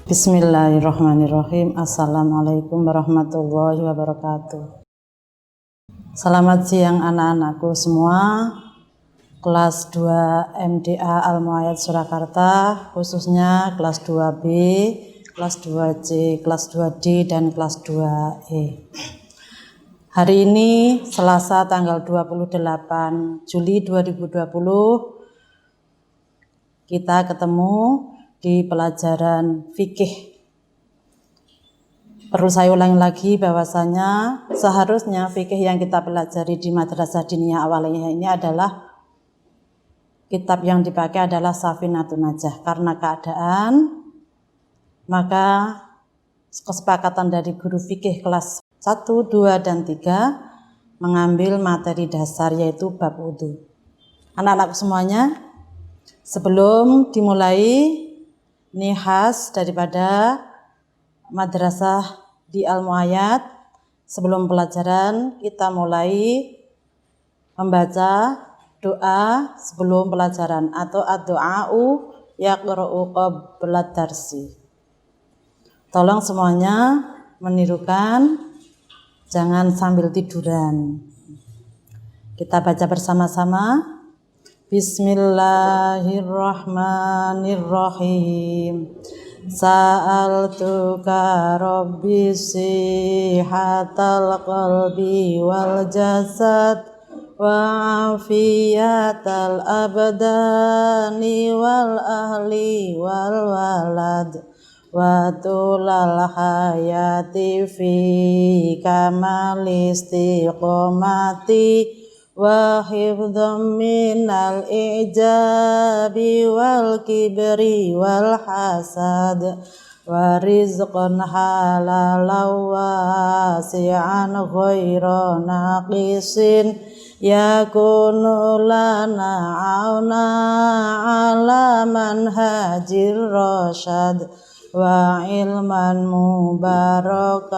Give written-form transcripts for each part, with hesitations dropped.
Bismillahirrahmanirrahim. Assalamualaikum warahmatullahi wabarakatuh. Selamat siang anak-anakku semua. Kelas 2 MDA Al-Muayyad Surakarta, khususnya kelas 2B, kelas 2C, kelas 2D, dan kelas 2E. Hari ini Selasa tanggal 28 Juli 2020, kita ketemu di pelajaran fikih. Perlu saya ulangi lagi bahwasanya seharusnya fikih yang kita pelajari di Madrasah Diniyah Awaliyah ini adalah kitab yang dipakai adalah Safinatun Najah. Karena keadaan, maka kesepakatan dari guru fikih kelas 1, 2, dan 3 mengambil materi dasar yaitu bab wudu. Anak-anak semuanya, sebelum dimulai ini khas daripada madrasah di Al-Muayyad. Sebelum pelajaran kita mulai membaca doa sebelum pelajaran atau ad-du'a'u yaqra'u qabla darsi. Tolong semuanya menirukan, jangan sambil tiduran. Kita baca bersama-sama. Bismillahirrahmanirrahim. Sa'altuka rabbi sihatal qalbi wal jasad wa afiyatal abdani wal ahli wal walad wa tulal hayati fi kamal istiqomati wa hifdham minal ijabi wal kibri wal hasad wa rizqan halalan wasi'an ghaira naqisin yakunu lana auna ala manhajir rasyad wa ilman mubarakan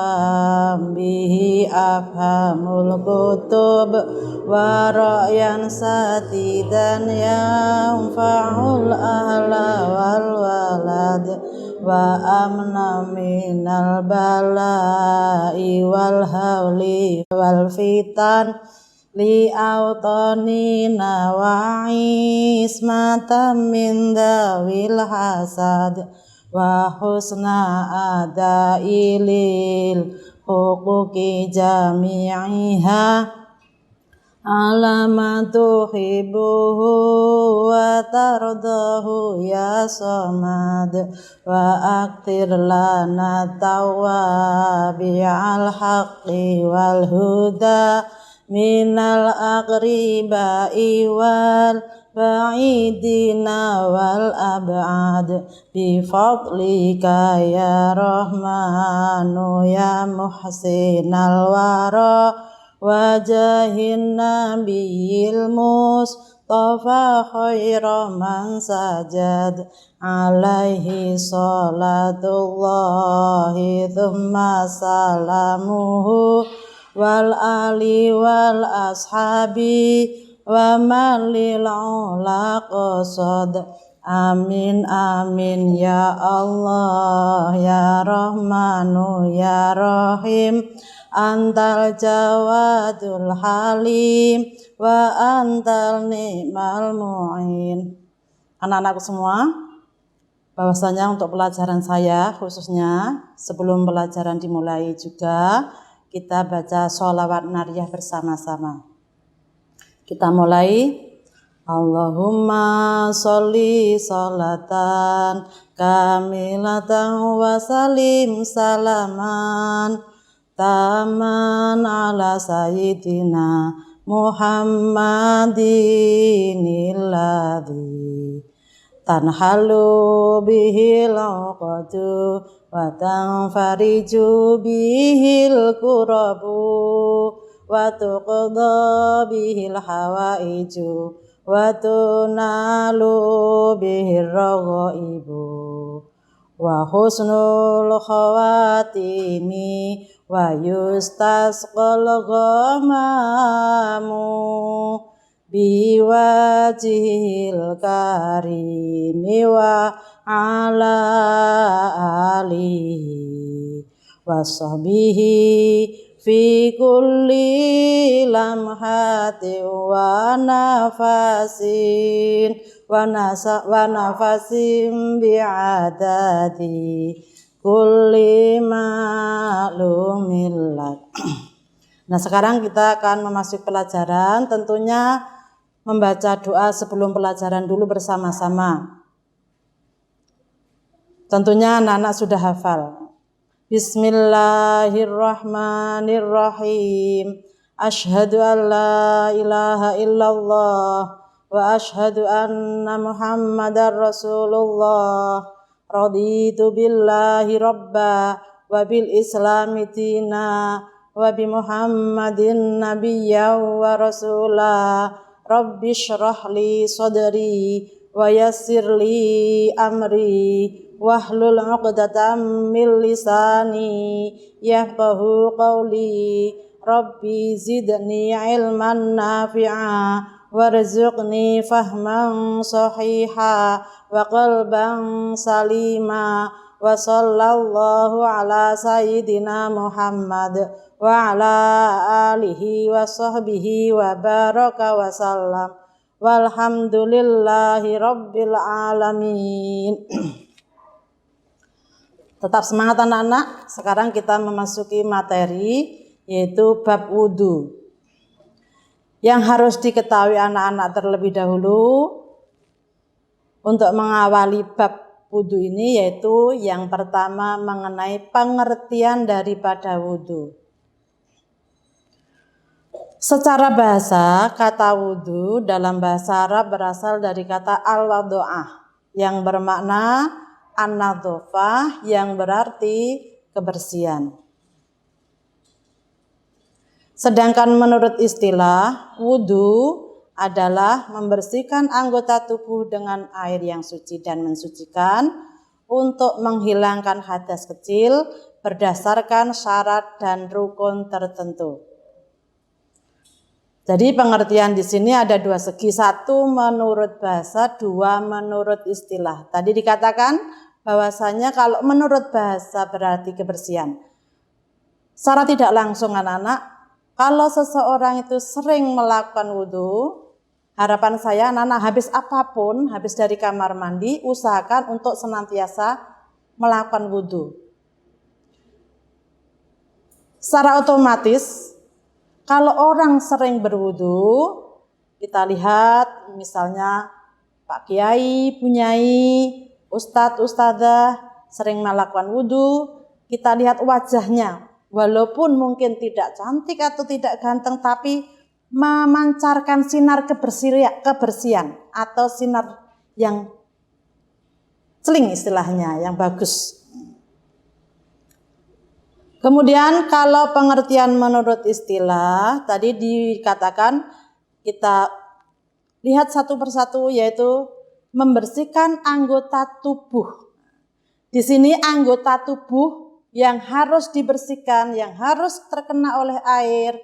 bihi afhamul kutub wa ra'yan satidan yanfa'ul ahla wal walad wa amna minal bala'i wal hawli wal fitan li autanina wa ismatan min dawil hasad wa husna adailil huquqi jami'iha alamatu hibuhu wa tardahu ya samad wa aktir lana tawabi al haqqi wal huda minal aqribai wal ba'idina wal ab'ad bifadlika ya rahmanu ya muhsinal wara wajahin nabiyil mustafa khaira man sajad alaihi salatullahi thumma salamuhu wal ali wal ashabi wa malil ula qasad amin amin ya Allah ya Rahmanu ya Rahim antal jawadul halim wa antal ni'mal mu'in. Anak-anakku semua, bahwasanya untuk pelajaran saya khususnya sebelum pelajaran dimulai juga kita baca sholawat nariyah bersama-sama. Kita mulai. Allahumma sholli sholatan kamilatan wa salim salaman taman ala sayyidina Muhammadin illadhi tanhalu bihil uqadu wa tanfariju bihil kurabu wa tuqda bihil hawaiju wa tunalu bihir raghaibu wa husnul khawatimi wa yustasqal ghamamu biwajhil karimi wa ala alihi washabihi fi kulli lamhati wa nafasin wa nafasin bi'adadi kulli ma'lumillah. Nah, sekarang kita akan memasuki pelajaran, tentunya membaca doa sebelum pelajaran dulu bersama-sama. Tentunya anak-anak sudah hafal. Bismillahirrahmanirrahim. Asyhadu an la ilaha illallah wa asyhadu anna Muhammadar Rasulullah. Raditu billahi rabba wa bil islami dina wa bi Muhammadin nabiyyan wa rasula. Rabbi shrah li sadri wa yassir li amri wahlul 'uqdatam min lisani yafqahu qawli. Rabbi zidni ilman nafi'a warzuqni fahman sahiha wa qalban salima wa sallallahu ala sayyidina Muhammad wa ala alihi wa sahbihi wa baraka wa sallam walhamdulillahi rabbil alamin. Tetap semangat anak-anak. Sekarang kita memasuki materi, yaitu bab wudhu. Yang harus diketahui anak-anak terlebih dahulu untuk mengawali bab wudhu ini, yaitu yang pertama mengenai pengertian daripada wudhu. Secara bahasa, kata wudhu dalam bahasa Arab berasal dari kata al-wadu'ah yang bermakna an-nadhofah, yang berarti kebersihan. Sedangkan menurut istilah, wudhu adalah membersihkan anggota tubuh dengan air yang suci dan mensucikan untuk menghilangkan hadas kecil berdasarkan syarat dan rukun tertentu. Jadi pengertian di sini ada dua segi, satu menurut bahasa, dua menurut istilah. Tadi dikatakan bahwasanya kalau menurut bahasa berarti kebersihan. Secara tidak langsung anak-anak, kalau seseorang itu sering melakukan wudhu, harapan saya anak-anak habis apapun, habis dari kamar mandi, usahakan untuk senantiasa melakukan wudhu. Secara otomatis, kalau orang sering berwudhu, kita lihat misalnya Pak Kiai, Bu Nyai, Ustadz, Ustadzah sering melakukan wudhu, kita lihat wajahnya, walaupun mungkin tidak cantik atau tidak ganteng, tapi memancarkan sinar kebersihan atau sinar yang celing istilahnya, yang bagus. Kemudian kalau pengertian menurut istilah, tadi dikatakan kita lihat satu persatu, yaitu membersihkan anggota tubuh. Di sini anggota tubuh yang harus dibersihkan, yang harus terkena oleh air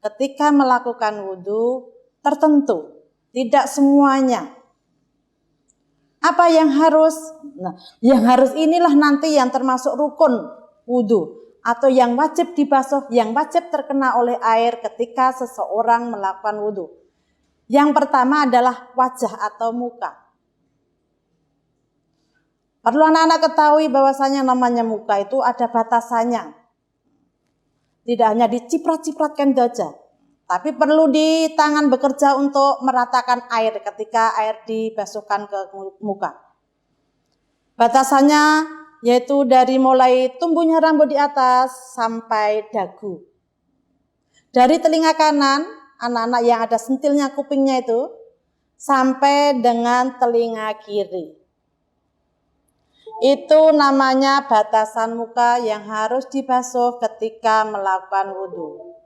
ketika melakukan wudhu tertentu, tidak semuanya. Apa yang harus? Nah, yang harus inilah nanti yang termasuk rukun wudhu atau yang wajib dibasuh, yang wajib terkena oleh air ketika seseorang melakukan wudhu. Yang pertama adalah wajah atau muka. Perlu anak-anak ketahui bahwasanya namanya muka itu ada batasannya. Tidak hanya diciprat-cipratkan saja, tapi perlu di tangan bekerja untuk meratakan air ketika air dibasuhkan ke muka. Batasannya yaitu dari mulai tumbuhnya rambut di atas sampai dagu. Dari telinga kanan, anak-anak yang ada sentilnya kupingnya itu, sampai dengan telinga kiri. Itu namanya batasan muka yang harus dibasuh ketika melakukan wudhu.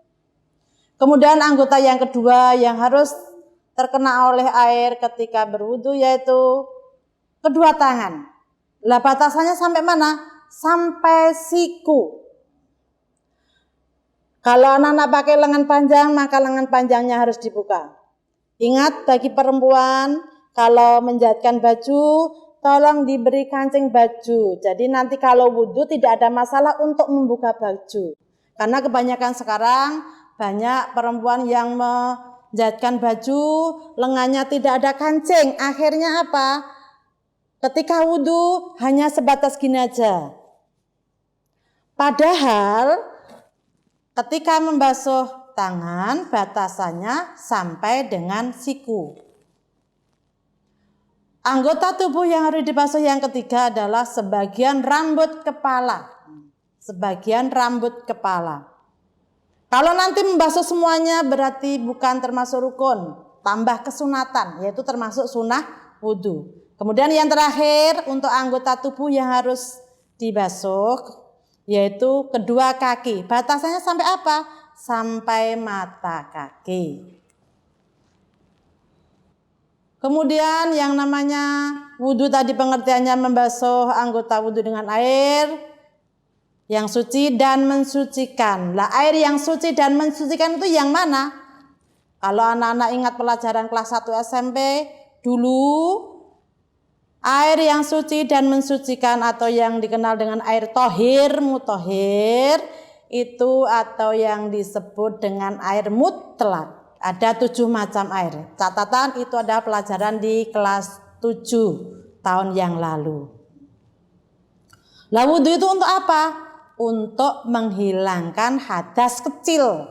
Kemudian anggota yang kedua yang harus terkena oleh air ketika berwudhu yaitu kedua tangan. Lah batasannya sampai mana? Sampai siku. Kalau anak-anak pakai lengan panjang, maka lengan panjangnya harus dibuka. Ingat bagi perempuan kalau menjahitkan baju tolong diberi kancing baju. Jadi nanti kalau wudhu tidak ada masalah untuk membuka baju. Karena kebanyakan sekarang banyak perempuan yang menjahitkan baju lengannya tidak ada kancing. Akhirnya apa? Ketika wudhu hanya sebatas gini aja. Padahal ketika membasuh tangan batasannya sampai dengan siku. Anggota tubuh yang harus dibasuh yang ketiga adalah sebagian rambut kepala. Sebagian rambut kepala. Kalau nanti membasuh semuanya berarti bukan termasuk rukun, tambah kesunatan, yaitu termasuk sunnah wudhu. Kemudian yang terakhir untuk anggota tubuh yang harus dibasuh, yaitu kedua kaki. Batasannya sampai apa? Sampai mata kaki. Kemudian yang namanya wudhu tadi pengertiannya membasuh anggota wudhu dengan air yang suci dan mensucikan. Lah air yang suci dan mensucikan itu yang mana? Kalau anak-anak ingat pelajaran kelas 1 SMP dulu, air yang suci dan mensucikan atau yang dikenal dengan air tohir, mutohir itu atau yang disebut dengan air mutlak. Ada 7 macam air. Catatan itu ada pelajaran di kelas 7 tahun yang lalu. Lah wudhu itu untuk apa? Untuk menghilangkan hadas kecil.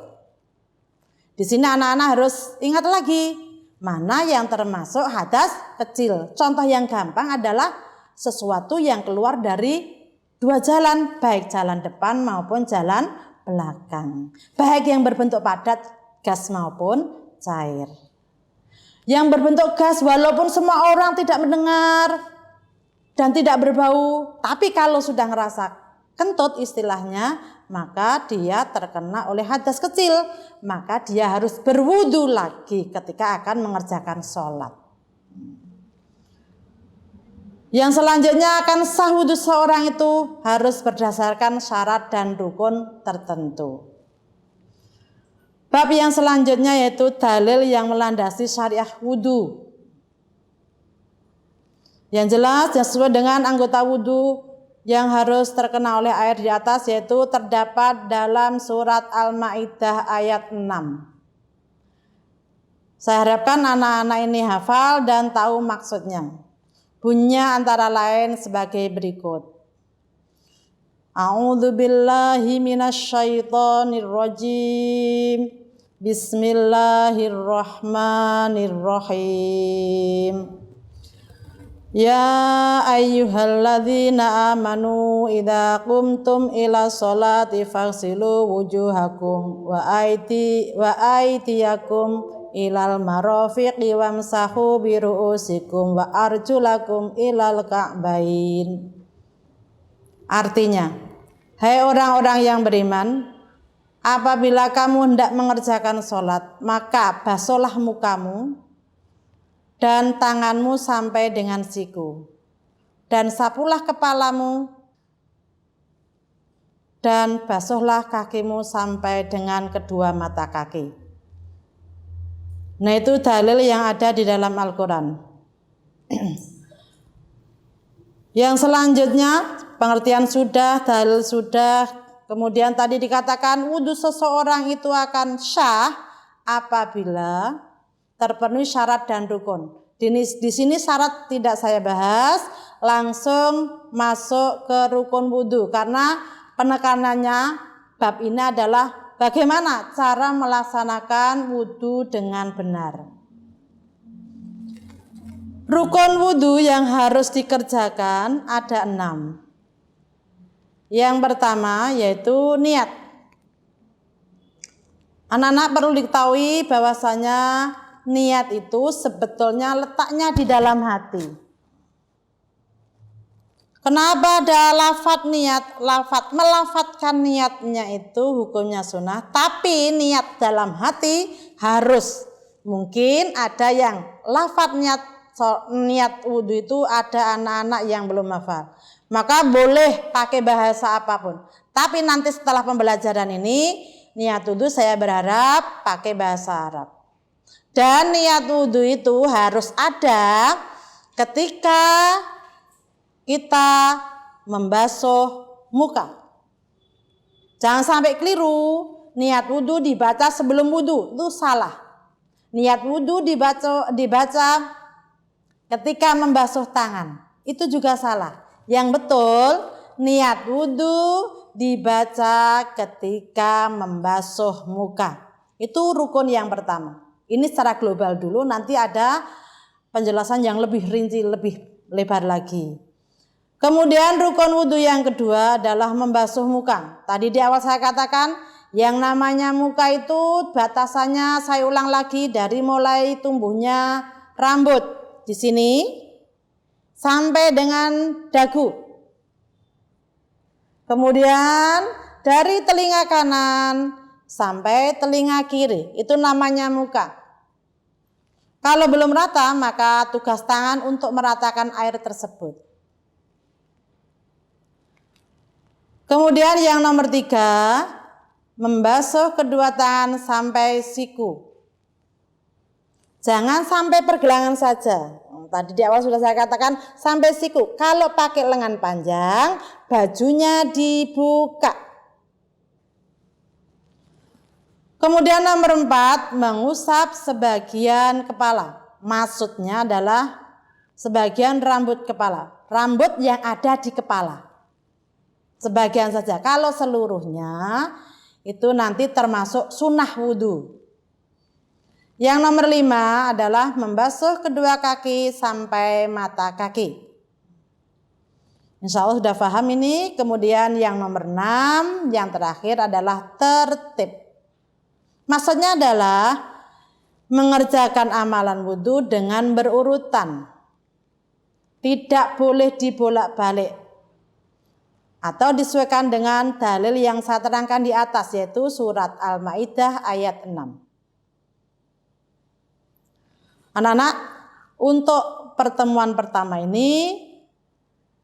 Di sini anak-anak harus ingat lagi mana yang termasuk hadas kecil. Contoh yang gampang adalah sesuatu yang keluar dari 2 jalan, baik jalan depan maupun jalan belakang. Baik yang berbentuk padat, gas maupun cair. Yang berbentuk gas walaupun semua orang tidak mendengar dan tidak berbau, tapi kalau sudah ngerasa kentut istilahnya, maka dia terkena oleh hadas kecil, maka dia harus berwudu lagi ketika akan mengerjakan sholat. Yang selanjutnya akan sah wudu seorang itu harus berdasarkan syarat dan rukun tertentu. Bab yang selanjutnya yaitu dalil yang melandasi syariah wudhu. Yang jelas yang sesuai dengan anggota wudhu yang harus terkena oleh air di atas yaitu terdapat dalam surat Al-Maidah ayat 6. Saya harapkan anak-anak ini hafal dan tahu maksudnya. Bunyinya antara lain sebagai berikut. A'udzu billahi minasyaitonir rajim. Bismillahirrahmanirrahim. Ya ayyuhalladzina amanu idza qumtum ila sholati faghsilu wujuhakum wa aydiyakum ilal marafiqi wamsahu bi ru'usikum wa arjulakum ilal ka'bain. Artinya, hai orang-orang yang beriman, apabila kamu hendak mengerjakan sholat, maka basuhlah mukamu dan tanganmu sampai dengan siku, dan sapulah kepalamu dan basuhlah kakimu sampai dengan kedua mata kaki. Nah itu dalil yang ada di dalam Al-Quran. Yang selanjutnya pengertian sudah, dalil sudah. Kemudian tadi dikatakan wudhu seseorang itu akan syah apabila terpenuhi syarat dan rukun. Di sini syarat tidak saya bahas, langsung masuk ke rukun wudhu karena penekanannya bab ini adalah bagaimana cara melaksanakan wudhu dengan benar. Rukun wudhu yang harus dikerjakan ada 6. Yang pertama yaitu niat. Anak-anak perlu diketahui bahwasanya niat itu sebetulnya letaknya di dalam hati. Kenapa ada lafadz niat? Melafatkan niatnya itu hukumnya sunnah, tapi niat dalam hati harus. Mungkin ada yang lafadz niat wudhu itu ada anak-anak yang belum hafal. Maka boleh pakai bahasa apapun. Tapi nanti setelah pembelajaran ini, niat wudhu saya berharap pakai bahasa Arab. Dan niat wudhu itu harus ada ketika kita membasuh muka. Jangan sampai keliru, niat wudhu dibaca sebelum wudhu, itu salah. Niat wudhu dibaca ketika membasuh tangan, itu juga salah. Yang betul, niat wudhu dibaca ketika membasuh muka. Itu rukun yang pertama. Ini secara global dulu, nanti ada penjelasan yang lebih rinci, lebih lebar lagi. Kemudian rukun wudhu yang kedua adalah membasuh muka. Tadi di awal saya katakan, yang namanya muka itu batasannya, saya ulang lagi, dari mulai tumbuhnya rambut di sini sampai dengan dagu. Kemudian dari telinga kanan sampai telinga kiri, itu namanya muka. Kalau belum rata, maka tugas tangan untuk meratakan air tersebut. Kemudian yang nomor 3, membasuh kedua tangan sampai siku. Jangan sampai pergelangan saja. Tadi di awal sudah saya katakan sampai siku. Kalau pakai lengan panjang, bajunya dibuka. Kemudian nomor 4, mengusap sebagian kepala. Maksudnya adalah sebagian rambut kepala. Rambut yang ada di kepala. Sebagian saja. Kalau seluruhnya itu nanti termasuk sunnah wudhu. Yang nomor 5 adalah membasuh kedua kaki sampai mata kaki. Insya Allah sudah paham ini. Kemudian yang nomor 6, yang terakhir adalah tertib. Maksudnya adalah mengerjakan amalan wudhu dengan berurutan. Tidak boleh dibolak-balik. Atau disesuaikan dengan dalil yang saya terangkan di atas, yaitu surat Al-Maidah ayat 6. Anak-anak, untuk pertemuan pertama ini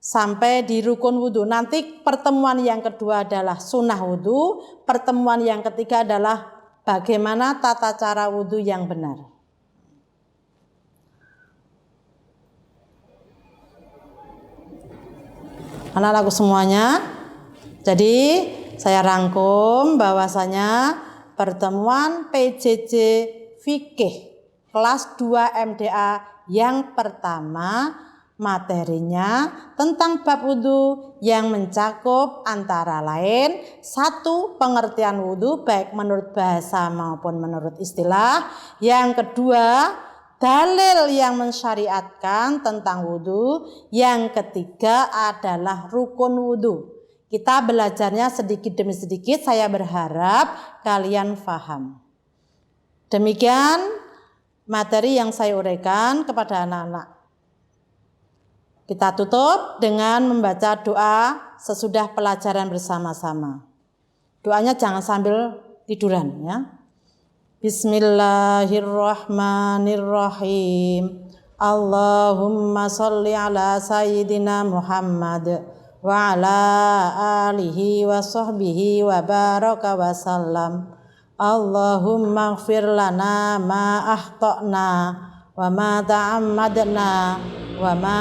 sampai di rukun wudhu. Nanti pertemuan yang kedua adalah sunnah wudhu. Pertemuan yang ketiga adalah bagaimana tata cara wudhu yang benar. Anak-anakku semuanya, jadi saya rangkum bahwasanya pertemuan PJJ Fikih kelas 2 MDA yang pertama materinya tentang bab wudhu yang mencakup antara lain 1, pengertian wudhu baik menurut bahasa maupun menurut istilah. Yang kedua, dalil yang mensyariatkan tentang wudhu. Yang ketiga adalah rukun wudhu. Kita belajarnya sedikit demi sedikit, saya berharap kalian paham. Demikian materi yang saya uraikan kepada anak-anak. Kita tutup dengan membaca doa sesudah pelajaran bersama-sama. Doanya jangan sambil tiduran ya. Bismillahirrahmanirrahim. Allahumma sholli ala sayyidina Muhammad wa ala alihi wa sahbihi wa baraka wa sallam. Allahumma ighfir lana ma akhtana wa ma ta'ammadna wa ma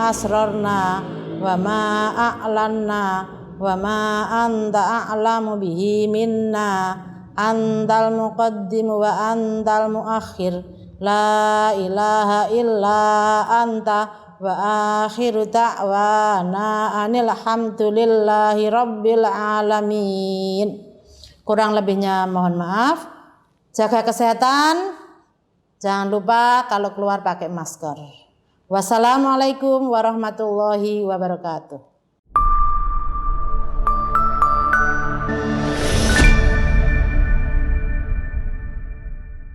asrarna wa ma a'lanna wa ma anta a'lamu bihi minna antal muqaddim wa antal muakhir la ilaha illa anta wa akhiru ta'wana anil hamdulillahi rabbil alamin. Kurang lebihnya mohon maaf. Jaga kesehatan. Jangan lupa kalau keluar pakai masker. Wassalamualaikum warahmatullahi wabarakatuh.